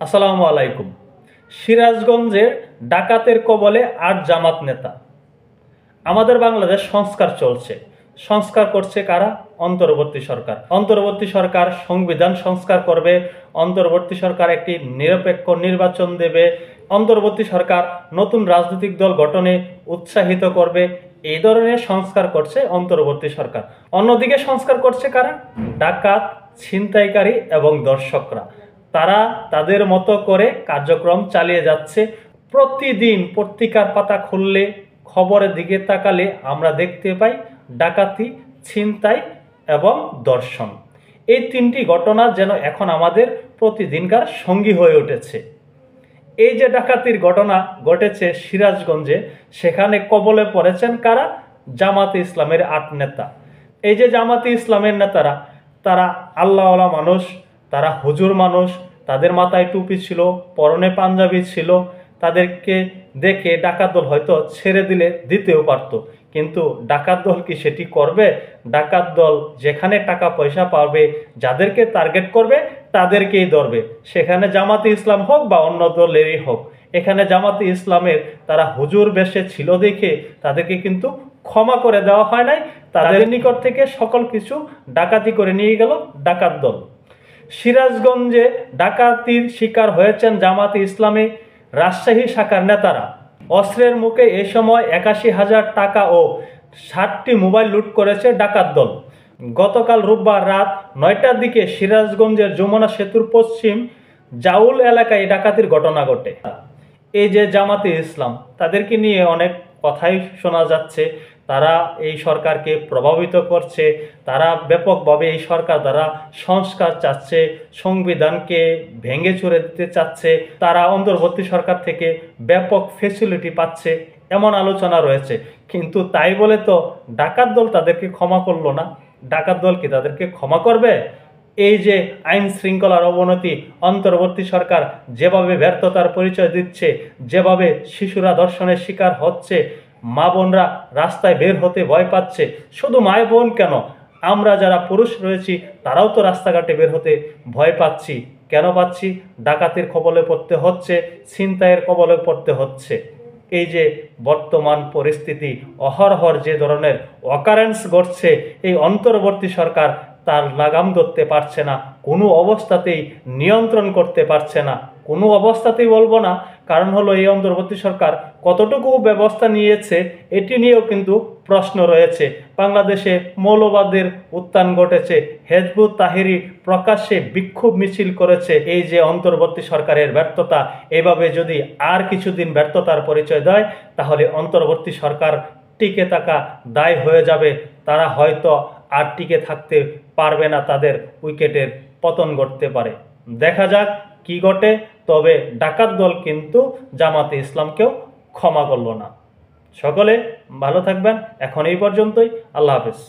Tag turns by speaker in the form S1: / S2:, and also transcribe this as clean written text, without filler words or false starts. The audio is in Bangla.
S1: আসসালামু আলাইকুম। সিরাজগঞ্জে ডাকাতের কবলে ৮ জামাত নেতা। আমাদের বাংলাদেশ সংস্কার চলছে। সংস্কার করছে কারা? অন্তর্বর্তী সরকার। অন্তর্বর্তী সরকার সংবিধান সংস্কার করবে, অন্তর্বর্তী সরকার একটি নিরপেক্ষ নির্বাচন দেবে, অন্তর্বর্তী সরকার নতুন রাজনৈতিক দল গঠনে উৎসাহিত করবে। এই ধরনের সংস্কার করছে অন্তর্বর্তী সরকার। অন্যদিকে সংস্কার করছে কারা? ডাকাত, ছিনতাইকারী এবং দর্শকরা। তারা তাদের মতো করে কার্যক্রম চালিয়ে যাচ্ছে। প্রতিদিন পত্রিকার পাতা খুললে, খবরের দিকে তাকালে আমরা দেখতে পাই ডাকাতি, ছিনতাই এবং দর্শন। এই তিনটি ঘটনা যেন এখন আমাদের প্রতিদিনকার সঙ্গী হয়ে উঠেছে। এই যে ডাকাতির ঘটনা ঘটেছে সিরাজগঞ্জে, সেখানে কবলে পড়েছেন কারা? জামাতে ইসলামের ৮ নেতা। এই যে জামাতে ইসলামের নেতারা, তারা আল্লাহওয়ালা মানুষ, তারা হুজুর মানুষ, তাদের মাথায় টুপি ছিল, পরনে পাঞ্জাবি ছিল। তাদেরকে দেখে ডাকাত দল হয়তো ছেড়ে দিতেও পারতো, কিন্তু ডাকাত দল কি সেটি করবে? ডাকাত দল যেখানে টাকা পয়সা পাবে, যাদেরকে টার্গেট করবে তাদেরকেই ধরবে। সেখানে জামাতে ইসলাম হোক বা অন্য দলেরই হোক, এখানে জামাতে ইসলামের তারা হুজুর বেশে ছিল দেখে তাদেরকে কিন্তু ক্ষমা করে দেওয়া হয় নাই। তাদের নিকট থেকে সকল কিছু ডাকাতি করে নিয়ে গেল ডাকাত দল। সিরাজগঞ্জে ডাকাতির শিকার হয়েছেন জামাতে ইসলামী রাজশাহী শাখার নেতারা। অস্ত্রের মুখে এ সময় ৮১,০০০ টাকা ও ৬০টি মোবাইল লুট করেছে ডাকাত দল। গতকাল রোববার রাত ৯টার দিকে সিরাজগঞ্জের যমুনা সেতুর পশ্চিম জাউল এলাকায় ডাকাতির ঘটনা ঘটে। এই যে জামাতে ইসলাম, তাদেরকে নিয়ে অনেক কথাই শোনা যাচ্ছে। তারা এই সরকারকে প্রভাবিত করছে, তারা ব্যাপকভাবে এই সরকার দ্বারা সংস্কার চাচ্ছে, সংবিধানকে ভেঙে চুরে দিতে চাচ্ছে, তারা অন্তর্বর্তী সরকার থেকে ব্যাপক ফেসিলিটি পাচ্ছে, এমন আলোচনা রয়েছে। কিন্তু তাই বলে তো ডাকাত দল তাদেরকে ক্ষমা করলো না। ডাকাত দল কি তাদেরকে ক্ষমা করবে? এই যে আইন শৃঙ্খলার অবনতি, অন্তর্বর্তী সরকার যেভাবে ব্যর্থতার পরিচয় দিচ্ছে, যেভাবে শিশুরা ধর্ষণের শিকার হচ্ছে, মা বোনরা রাস্তায় বের হতে ভয় পাচ্ছে, শুধু মা বোন কেন, আমরা যারা পুরুষ রয়েছি তারাও তো রাস্তাঘাটে বের হতে ভয় পাচ্ছি। কেন পাচ্ছি? ডাকাতির কবলে পড়তে হচ্ছে, ছিনতাইয়ের কবলে পড়তে হচ্ছে। এই যে বর্তমান পরিস্থিতি, অহরহর যে ধরনের অকারেন্স ঘটছে, এই অন্তর্বর্তী সরকার তার লাগাম ধরতে পারছে না, কোনো অবস্থাতেই নিয়ন্ত্রণ করতে পারছে না। কোনো অবস্থাতেই বলবো না, কারণ হলো এই অন্তর্বর্তী সরকার কতটুকু ব্যবস্থা নিয়েছে এটি নিয়েও কিন্তু প্রশ্ন রয়েছে। বাংলাদেশে মৌলবাদের উত্থান ঘটেছে, হিজবুত তাহরির প্রকাশ্যে বিক্ষোভ মিছিল করেছে। এই যে অন্তর্বর্তী সরকারের ব্যর্থতা, এভাবে যদি আর কিছুদিন ব্যর্থতার পরিচয় দেয়, তাহলে অন্তর্বর্তী সরকার টিকে থাকা দায় হয়ে যাবে। তারা হয়তো আর টিকে থাকতে পারবে না, তাদের উইকেটের পতন ঘটতে পারে। দেখা যাক কি ঘটে। তবে ডাকাত দল কিন্তু জামাতে ইসলামকেও ক্ষমা করল না। সকলে ভালো থাকবেন। এখন এই পর্যন্তই। আল্লাহ হাফেজ।